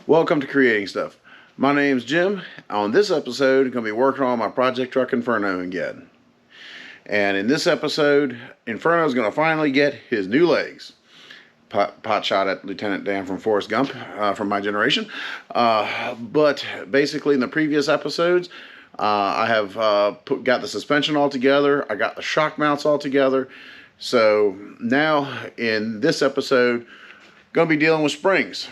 Welcome to Creating Stuff. My name's Jim. On this episode, I'm going to be working on my project truck Inferno again. And in this episode, Inferno is going to finally get his new legs. Pot shot at Lieutenant Dan from Forrest Gump from my generation. But basically in the previous episodes, I have got the suspension all together. I got the shock mounts all together. So now in this episode, going to be dealing with springs.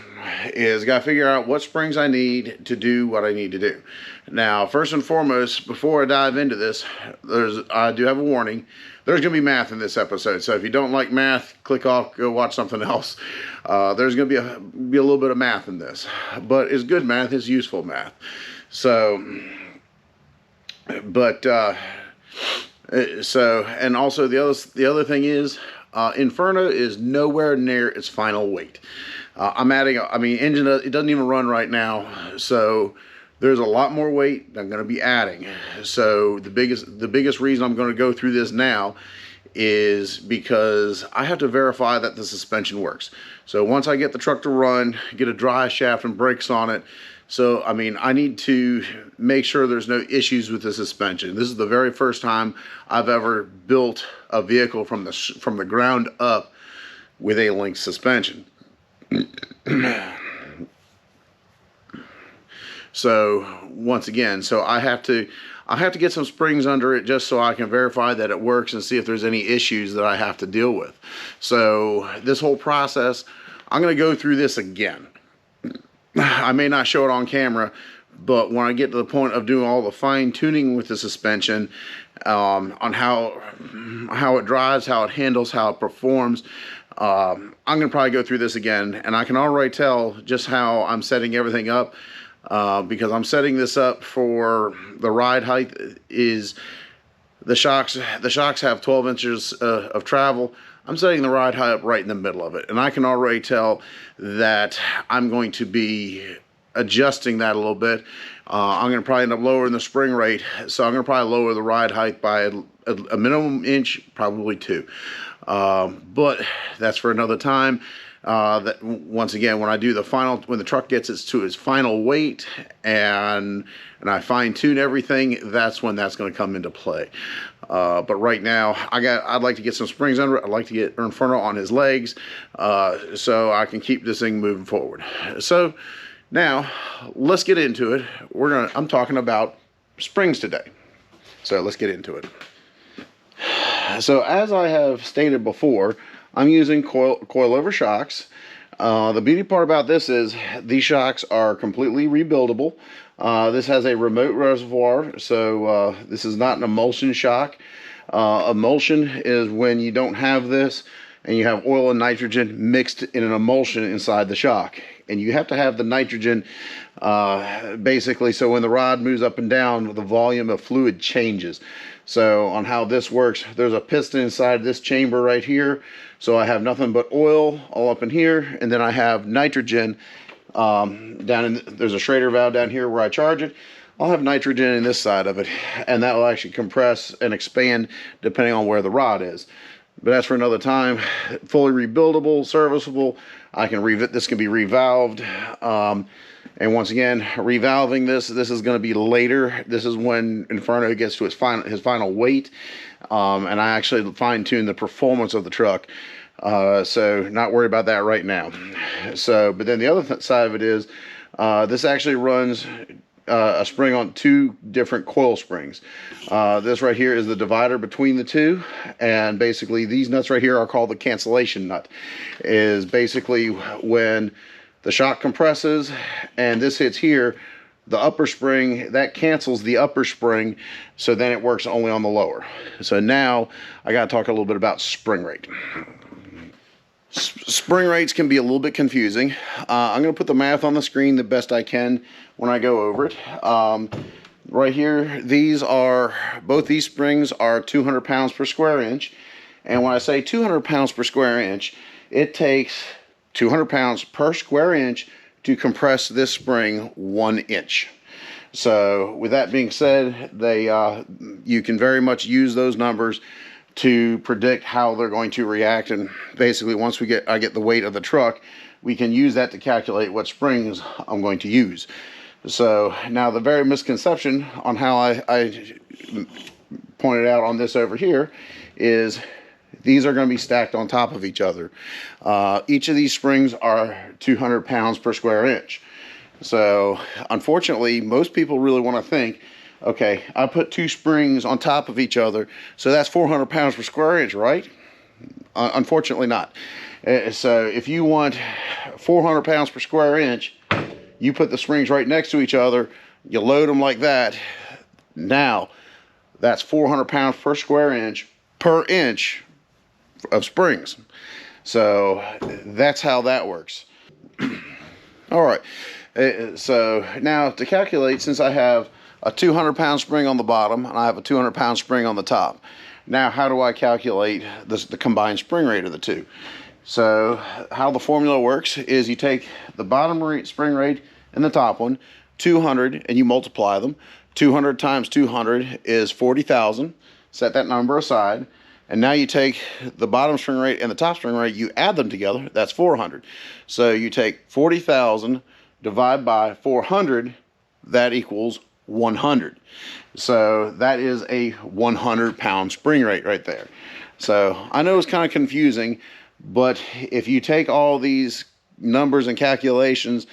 Is got to figure out what springs I need to do what I need to do. Now, first and foremost, before I dive into this, I do have a warning. There's going to be math in this episode, so if you don't like math, click off, go watch something else. There's going to be a little bit of math in this, but it's good math, it's useful math. So, and also the other thing is, Inferno is nowhere near its final weight. Engine, it doesn't even run right now, so there's a lot more weight I'm going to be adding. So the biggest reason I'm going to go through this now is because I have to verify that the suspension works. So once I get the truck to run, get a dry shaft and brakes on it, so I need to make sure there's no issues with the suspension. This is the very first time I've ever built a vehicle from the ground up with a linked suspension. So once again, I have to get some springs under it just so I can verify that it works and see if there's any issues that I have to deal with. So this whole process, I'm going to go through this again. I may not show it on camera, but when I get to the point of doing all the fine tuning with the suspension, on how it drives, how it handles, how it performs, I'm going to probably go through this again, and I can already tell just how I'm setting everything up, because I'm setting this up for the ride height. Is the shocks have 12 inches of travel. I'm setting the ride height up right in the middle of it, and I can already tell that I'm going to be adjusting that a little bit. I'm going to probably end up lowering the spring rate, so I'm going to probably lower the ride height by a minimum inch, probably 2. But that's for another time. That once again, when the truck gets to its final weight and I fine tune everything, that's when that's going to come into play. But right now, I'd like to get some springs under it. I'd like to get Inferno on his legs, so I can keep this thing moving forward. So now let's get into it. I'm talking about springs today. So let's get into it. So as I have stated before, I'm using coilover shocks. The beauty part about this is these shocks are completely rebuildable. This has a remote reservoir, so this is not an emulsion shock. Emulsion is when you don't have this and you have oil and nitrogen mixed in an emulsion inside the shock. And you have to have the nitrogen basically so when the rod moves up and down, the volume of fluid changes. So on how this works, there's a piston inside this chamber right here. So I have nothing but oil all up in here, and then I have nitrogen there's a Schrader valve down here where I charge it. I'll have nitrogen in this side of it, and that will actually compress and expand depending on where the rod is. But that's for another time. Fully rebuildable, serviceable. This can be revalved. And once again, revalving this is going to be later. This is when Inferno gets to his final weight, and I actually fine-tune the performance of the truck. So not worried about that right now. But then the other side of it is, this actually runs a spring on 2 different coil springs. This right here is the divider between the 2, and basically these nuts right here are called the cancellation nut. Is basically when the shock compresses and this hits here, the upper spring, that cancels the upper spring, so then it works only on the lower. So now I got to talk a little bit about spring rate. Spring rates can be a little bit confusing. I'm going to put the math on the screen the best I can when I go over it. Right here, both these springs are 200 pounds per square inch. And when I say 200 pounds per square inch, it takes 200 pounds per square inch to compress this spring 1 inch. So with that being said, you can very much use those numbers to predict how they're going to react, and basically once I get the weight of the truck, we can use that to calculate what springs I'm going to use. So now the very misconception on how I pointed out on this over here is these are going to be stacked on top of each other. Each of these springs are 200 pounds per square inch. So unfortunately, most people really want to think, okay, I put 2 springs on top of each other, so that's 400 pounds per square inch, right? Unfortunately not. So if you want 400 pounds per square inch, you put the springs right next to each other, you load them like that. Now, that's 400 pounds per square inch of springs. So that's how that works. All right. So now to calculate, since I have a 200 pound spring on the bottom and I have a 200 pound spring on the top, now how do I calculate the combined spring rate of the two? So how the formula works is you take the bottom spring rate and the top one, 200, and you multiply them. 200 times 200 is 40,000. Set that number aside. And now you take the bottom spring rate and the top spring rate, you add them together, that's 400. So you take 40,000, divide by 400, that equals 100. So that is a 100 pound spring rate right there. So I know it's kind of confusing, but if you take all these numbers and calculations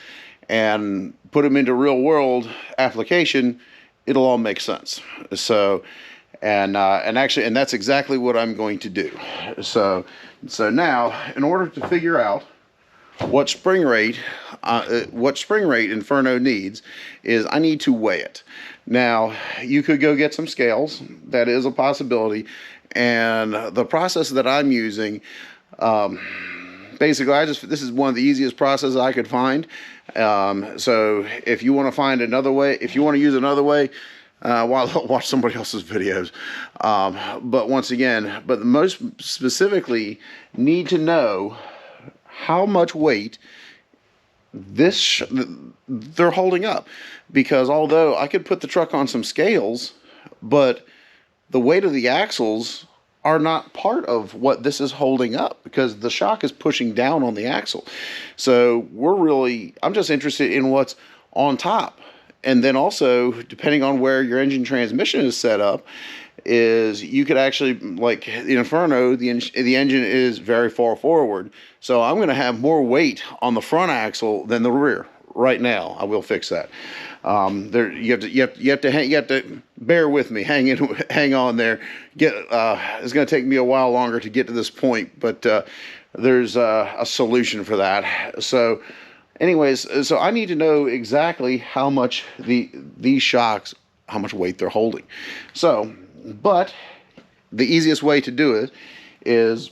and put them into real world application, it'll all make sense. So and that's exactly what I'm going to do. So now, in order to figure out what spring rate Inferno needs, is I need to weigh it. Now, you could go get some scales. That is a possibility. And the process that I'm using, basically, this is one of the easiest processes I could find. So if you want to find another way, if you want to use another way, watch somebody else's videos. But once again, but most specifically, need to know how much weight they're holding up. Because although I could put the truck on some scales, but the weight of the axles are not part of what this is holding up, because the shock is pushing down on the axle. So I'm just interested in what's on top. And then also, depending on where your engine transmission is set up, is you could actually, like the Inferno, the engine is very far forward. So I'm going to have more weight on the front axle than the rear. Right now, I will fix that. You have to bear with me. Hang on there. It's going to take me a while longer to get to this point, but there's a solution for that. So, anyways, so I need to know exactly how much these shocks, how much weight they're holding. So, but the easiest way to do it is,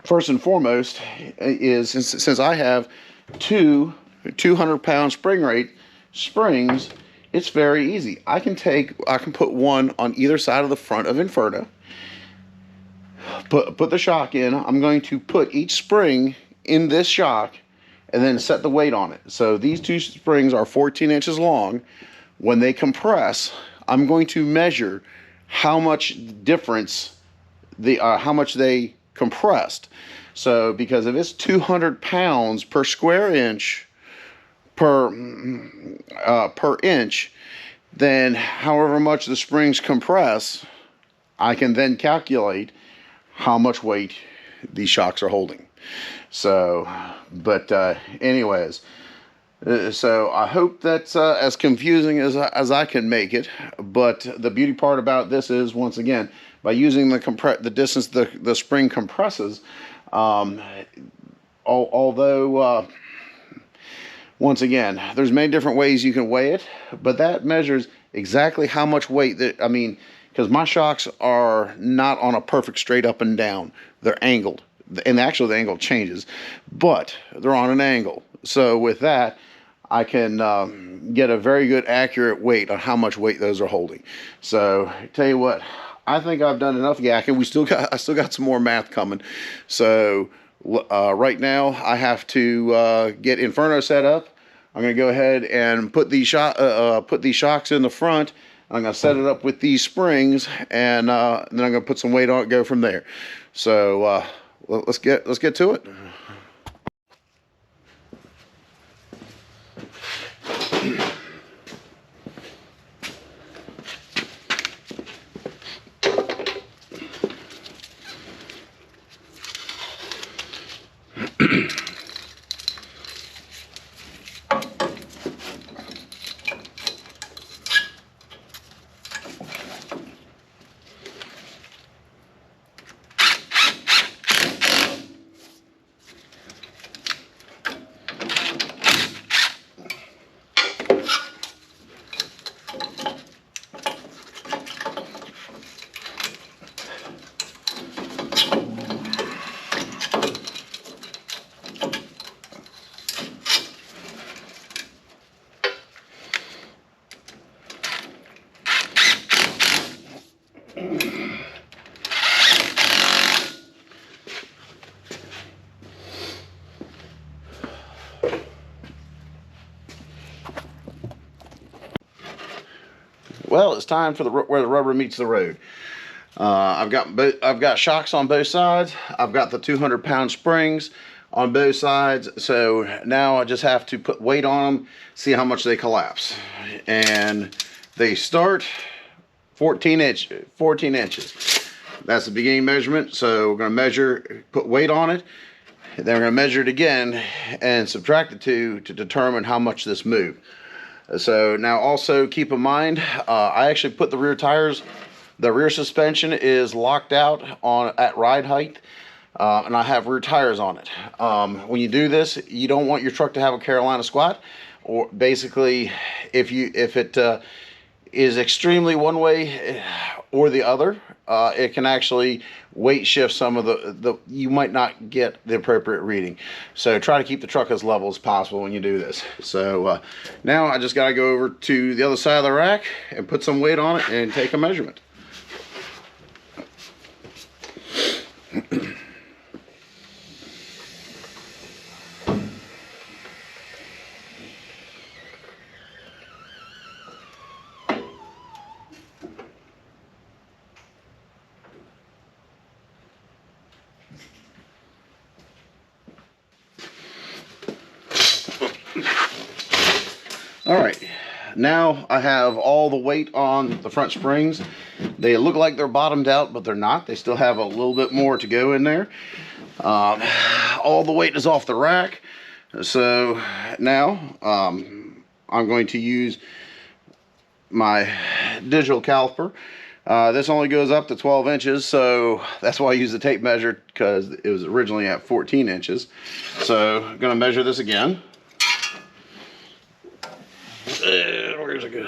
first and foremost, is since I have 200 pound spring rate springs, it's very easy. I can put one on either side of the front of Inferno, put the shock in. I'm going to put each spring in this shock and then set the weight on it. So these two springs are 14 inches long. When they compress, I'm going to measure how much difference how much they compressed. So because if it's 200 pounds per square inch per inch, then however much the springs compress, I can then calculate how much weight these shocks are holding. So, but anyways, so I hope that's as confusing as I can make it. But the beauty part about this is, once again, by using the distance the spring compresses, although once again, there's many different ways you can weigh it, but that measures exactly how much weight because my shocks are not on a perfect straight up and down. They're angled. and actually the angle changes, but they're on an angle. So with that, I can get a very good accurate weight on how much weight those are holding. So tell you what, I think I've done enough yakking. I still got some more math coming. So right now I have to get Inferno set up. I'm going to go ahead and put these shocks in the front. I'm going to set it up with these springs, and then I'm going to put some weight on it, go from there. So let's get to it. Well, it's time for where the rubber meets the road. I've got shocks on both sides. I've got the 200-pound springs on both sides. So now I just have to put weight on them, see how much they collapse. And they start 14 inches. That's the beginning measurement. So we're going to measure, put weight on it. Then we're going to measure it again and subtract the two to determine how much this moved. So now also keep in mind, I actually put the rear tires, the rear suspension is locked out at ride height, and I have rear tires on it. When you do this, you don't want your truck to have a Carolina squat, or basically if it is extremely one way or the other, it can actually weight shift some of you might not get the appropriate reading. So try to keep the truck as level as possible when you do this. So now I just got to go over to the other side of the rack and put some weight on it and take a measurement. All right, now I have all the weight on the front springs. They look like they're bottomed out, but they're not. They still have a little bit more to go in there. All the weight is off the rack. So now I'm going to use my digital caliper. This only goes up to 12 inches, so that's why I use the tape measure, because it was originally at 14 inches. So I'm going to measure this again. Where's it go?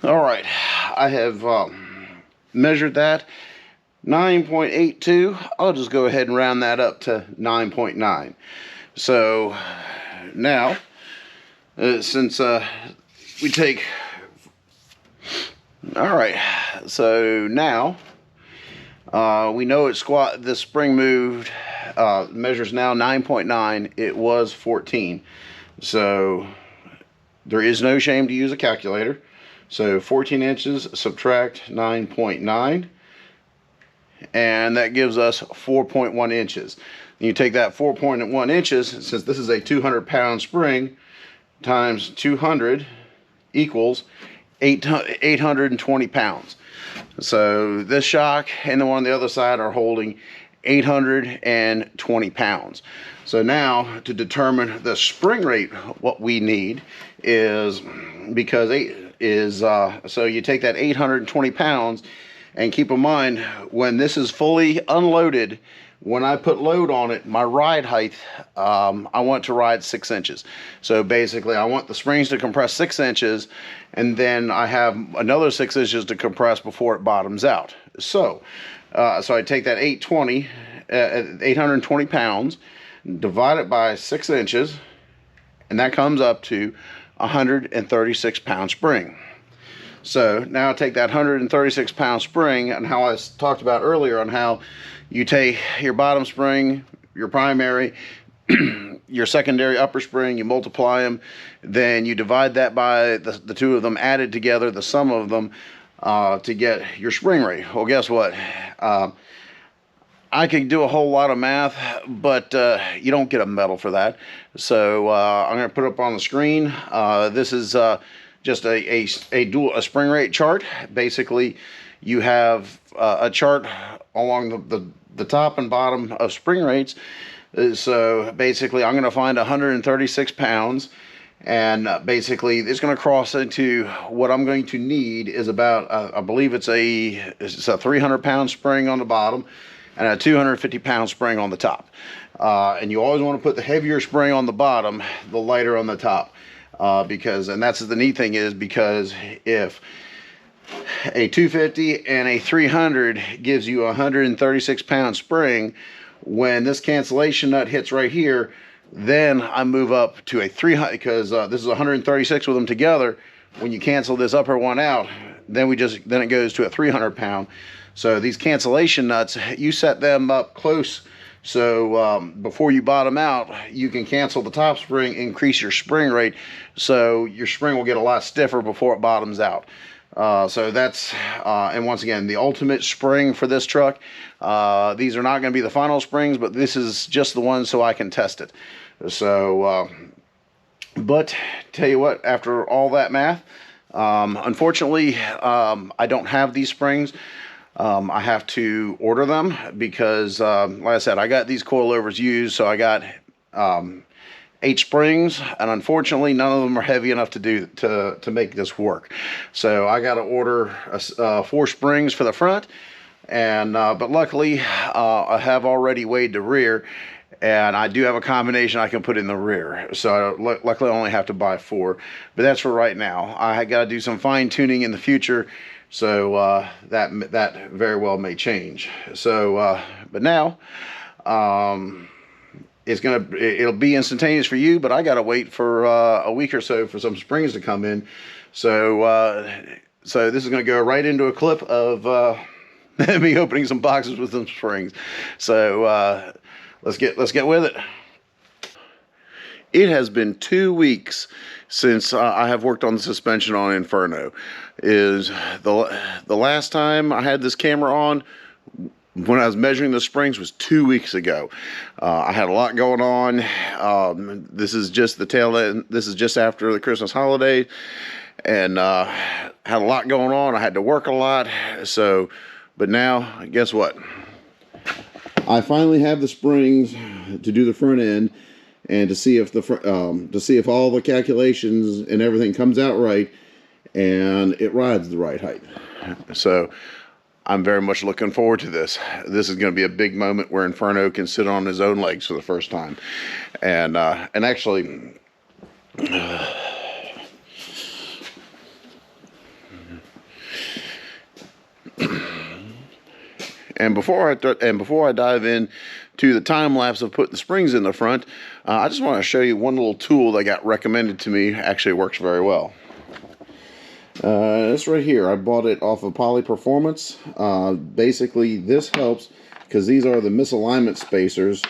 All right, I have measured that 9.82. I'll just go ahead and round that up to 9.9. So now, since we take, all right, so now we know the spring moved, measures now 9.9. It was 14. So there is no shame to use a calculator. So 14 inches subtract 9.9, and that gives us 4.1 inches. And you take that 4.1 inches, since this is a 200-pound spring, times 200 equals 820 pounds. So this shock and the one on the other side are holding 820 pounds. So now to determine the spring rate, what we need is, because so you take that 820 pounds, and keep in mind, when this is fully unloaded, when I put load on it, my ride height, I want to ride 6 inches. So basically I want the springs to compress 6 inches, and then I have another 6 inches to compress before it bottoms out. So I take that 820 pounds, divide it by 6 inches, and that comes up to 136 pound spring. So now I take that 136 pound spring, and how I talked about earlier on how you take your bottom spring, your primary, your secondary upper spring, you multiply them, then you divide that by the two of them added together, the sum of them, to get your spring rate. Well, guess what? I could do a whole lot of math, but you don't get a medal for that. So I'm going to put it up on the screen. This is just a spring rate chart. Basically, you have a chart along the top and bottom of spring rates. So basically, I'm going to find 136 pounds, and basically it's going to cross into what I'm going to need is about I believe it's a 300 pound spring on the bottom and a 250 pound spring on the top. And you always want to put the heavier spring on the bottom, the lighter on the top, because, and that's the neat thing is, because if a 250 and a 300 gives you a 136 pound spring, when this cancellation nut hits right here, then I move up to a 300, because this is 136 with them together. When you cancel this upper one out, then it goes to a 300 pound. So these cancellation nuts, you set them up close, so before you bottom out, you can cancel the top spring, increase your spring rate, so your spring will get a lot stiffer before it bottoms out. So that's, and once again, the ultimate spring for this truck. These are not going to be the final springs, but this is just the one so I can test it. So, but tell you what, after all that math, unfortunately, I don't have these springs. I have to order them because, like I said, I got these coilovers used, so I got 8 springs, and unfortunately none of them are heavy enough to make this work. So I got to order 4 springs for the front, and but luckily I have already weighed the rear, and I do have a combination I can put in the rear. So luckily I only have to buy 4, but that's for right now. I got to do some fine tuning in the future. So that very well may change. So, but now, it'll be instantaneous for you, but I gotta wait for a week or so for some springs to come in. So, so this is gonna go right into a clip of me opening some boxes with some springs. So let's get with it. It has been 2 weeks since I have worked on the suspension on Inferno. Is the last time I had this camera on when I was measuring the springs was 2 weeks ago. I had a lot going on. This is just the tail end. This is just after the Christmas holiday, and had a lot going on. I had to work a lot. So, but now, guess what? I finally have the springs to do the front end, and to see if all the calculations and everything comes out right, and it rides the right height. So I'm very much looking forward to this. This is going to be a big moment where Inferno can sit on his own legs for the first time, and actually. And before I dive in to the time lapse of putting the springs in the front, I just want to show you one little tool that got recommended to me. Actually, it works very well. This right here, I bought it off of Poly Performance. Basically, this helps because these are the misalignment spacers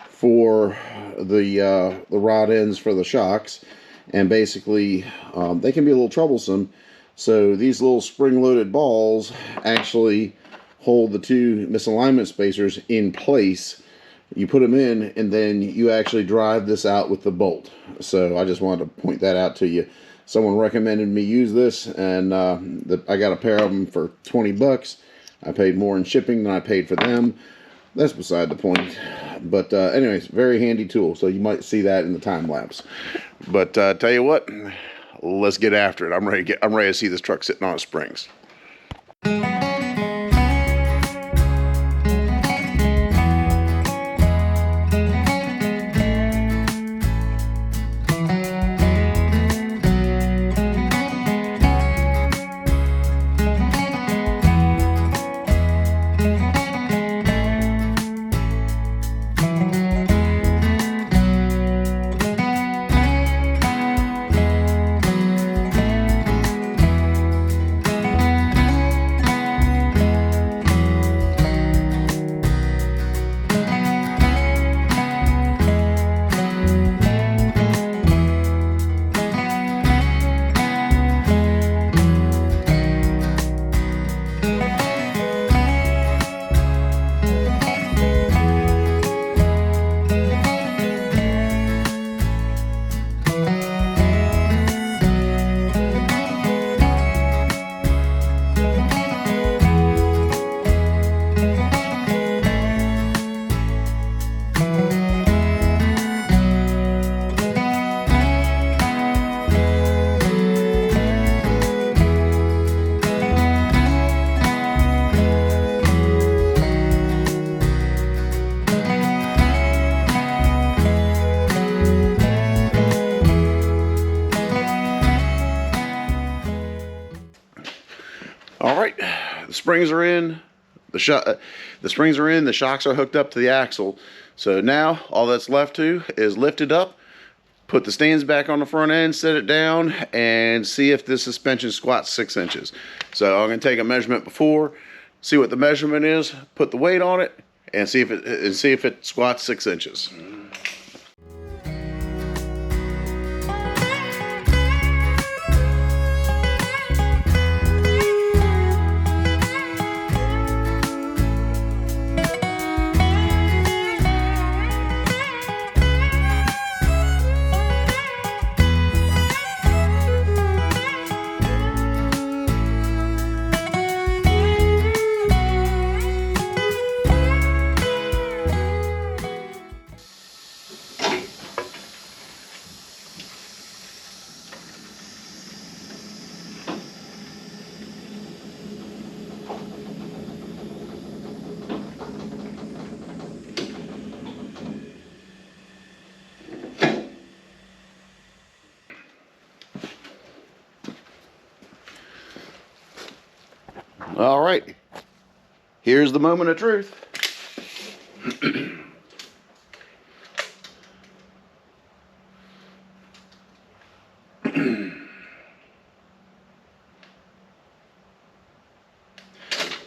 for the rod ends for the shocks, and basically they can be a little troublesome. So these little spring-loaded balls actually hold the 2 misalignment spacers in place. You put them in, and then you actually drive this out with the bolt. So I just wanted to point that out to you. Someone recommended me use this, and I got a pair of them for 20 bucks. I paid more in shipping than I paid for them. That's beside the point. But anyways, very handy tool. So you might see that in the time lapse. But tell you what, let's get after it. I'm ready to see this truck sitting on its springs. All right, the springs are in. The springs are in. The shocks are hooked up to the axle. So now all that's left to is lift it up, put the stands back on the front end, set it down, and see if this suspension squats 6 inches. So I'm going to take a measurement before, see what the measurement is, put the weight on it, and see if it squats 6 inches. All right, here's the moment of truth.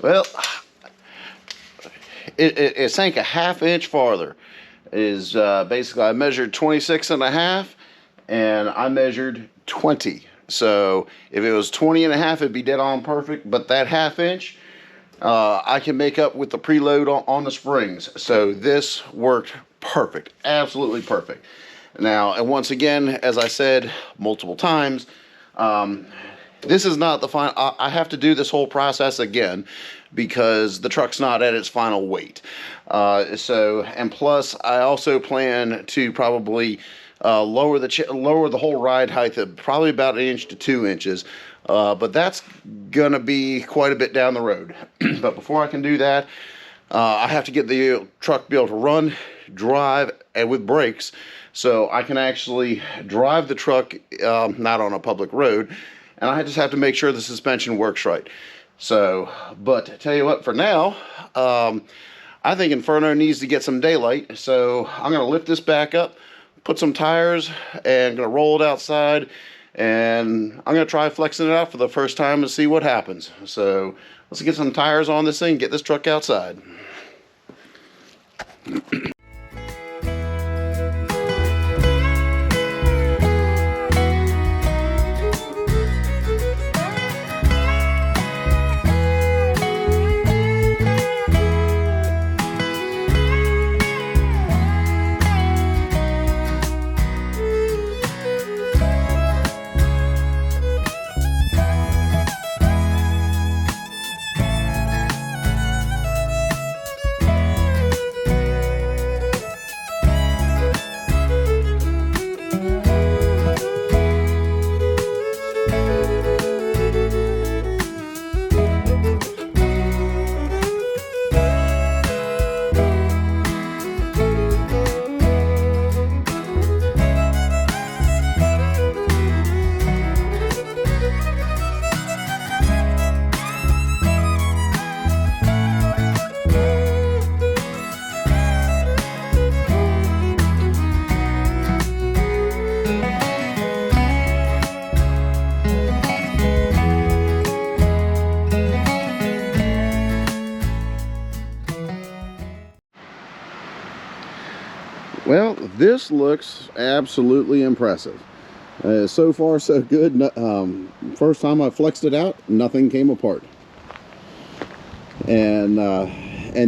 Well, it sank a ½ inch farther. Basically, I measured 26.5 and I measured 20. So if it was 20.5, it'd be dead on perfect, but that ½ inch I can make up with the preload on the springs. So this worked perfect, absolutely perfect. Now, and once again, as I said multiple times, this is not the final. I have to do this whole process again because the truck's not at its final weight. And plus, I also plan to probably lower the whole ride height of probably about 1 inch to 2 inches. But that's gonna be quite a bit down the road. But before I can do that, I have to get the truck be able to run, drive, and with brakes, so I can actually drive the truck not on a public road. And I just have to make sure the suspension works right. So, but tell you what, for now, I think Inferno needs to get some daylight. So I'm gonna lift this back up, put some tires, and gonna roll it outside, and I'm gonna try flexing it out for the first time and see what happens. So let's get some tires on this thing, get this truck outside. Well, this looks absolutely impressive. So far, so good. First time I flexed it out, nothing came apart. And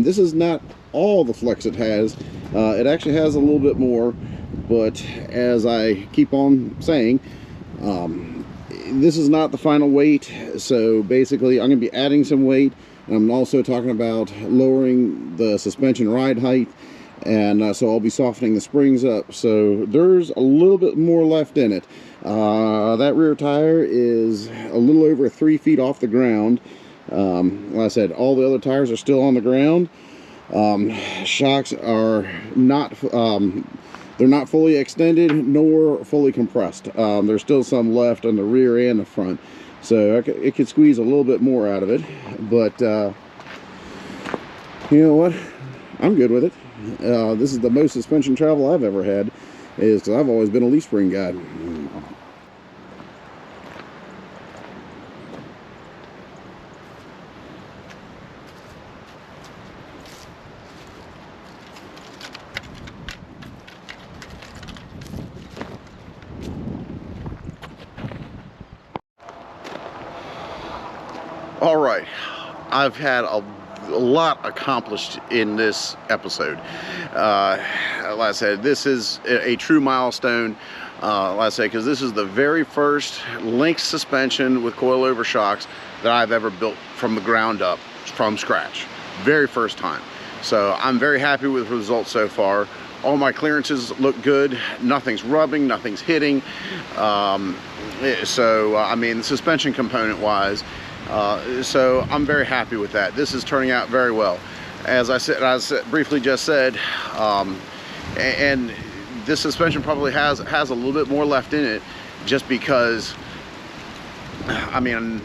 this is not all the flex it has. It actually has a little bit more, but as I keep on saying, this is not the final weight. So basically, I'm going to be adding some weight. I'm also talking about lowering the suspension ride height. And so I'll be softening the springs up. So there's a little bit more left in it. That rear tire is a little over 3 feet off the ground. Like I said, all the other tires are still on the ground. Shocks are not, they're not fully extended nor fully compressed. There's still some left on the rear and the front. So it could squeeze a little bit more out of it, but you know what? I'm good with it. This is the most suspension travel I've ever had, is because I've always been a leaf spring guy. All right, I've had a lot accomplished in this episode. Like I said, this is a true milestone. Like I said, because this is the very first linked suspension with coilover shocks that I've ever built from the ground up, from scratch. Very first time. So I'm very happy with the results so far. All my clearances look good. Nothing's rubbing, nothing's hitting. I mean, suspension component wise, so I'm very happy with that. This is turning out very well. As I briefly just said, and this suspension probably has a little bit more left in it, just because, I mean,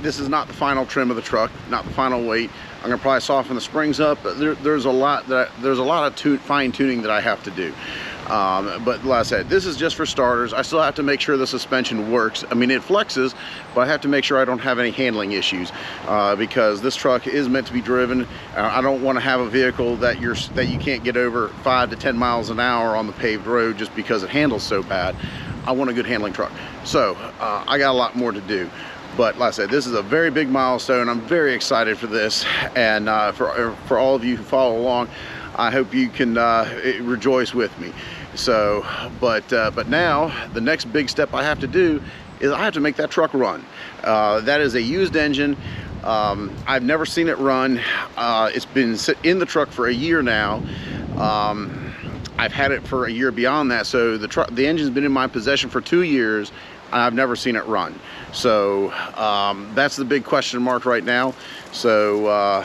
this is not the final trim of the truck, not the final weight. I'm gonna probably soften the springs up, but there's a lot of fine tuning that I have to do. But like I said, this is just for starters. I still have to make sure the suspension works. I mean, it flexes, but I have to make sure I don't have any handling issues, because this truck is meant to be driven. I don't want to have a vehicle that you can't get over 5 to 10 miles an hour on the paved road just because it handles so bad. I want a good handling truck. So I got a lot more to do. But like I said, this is a very big milestone. I'm very excited for this, and for all of you who follow along, I hope you can rejoice with me. So, but now the next big step I have to do is I have to make that truck run. That is a used engine. I've never seen it run. It's been in the truck for a year now. I've had it for a year beyond that. So the engine's been in my possession for 2 years. I've never seen it run. So that's the big question mark right now. So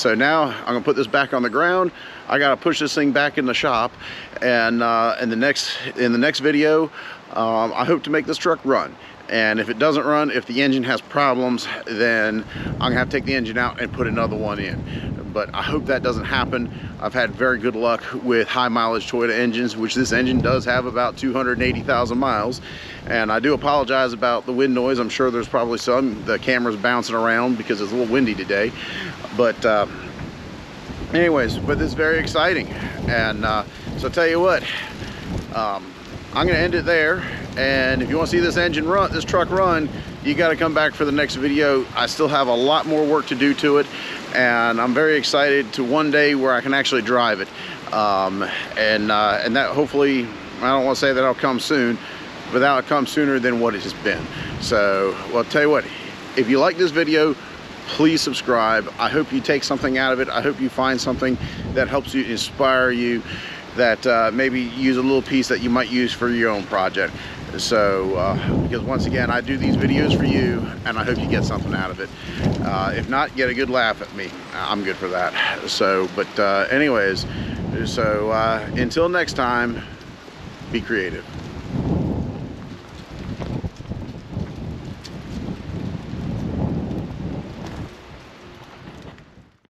now I'm gonna put this back on the ground. I gotta push this thing back in the shop, and in the next video, I hope to make this truck run. And if it doesn't run, if the engine has problems, then I'm gonna have to take the engine out and put another one in. But I hope that doesn't happen. I've had very good luck with high mileage Toyota engines, which this engine does have about 280,000 miles. And I do apologize about the wind noise. I'm sure there's probably some. The camera's bouncing around because it's a little windy today. But anyways, but this is very exciting. And so I'll tell you what, I'm gonna end it there. And if you want to see this engine run, this truck run, you got to come back for the next video. I still have a lot more work to do to it, and I'm very excited to one day where I can actually drive it. And that hopefully, I don't want to say that it'll come soon, but that'll come sooner than what it has been. So, well, I'll tell you what, if you like this video, please subscribe. I hope you take something out of it. I hope you find something that helps you, inspire you, that maybe use a little piece that you might use for your own project. So because once again, I do these videos for you, and I hope you get something out of it. If not, get a good laugh at me. I'm good for that. So, but anyways, so until next time, be creative.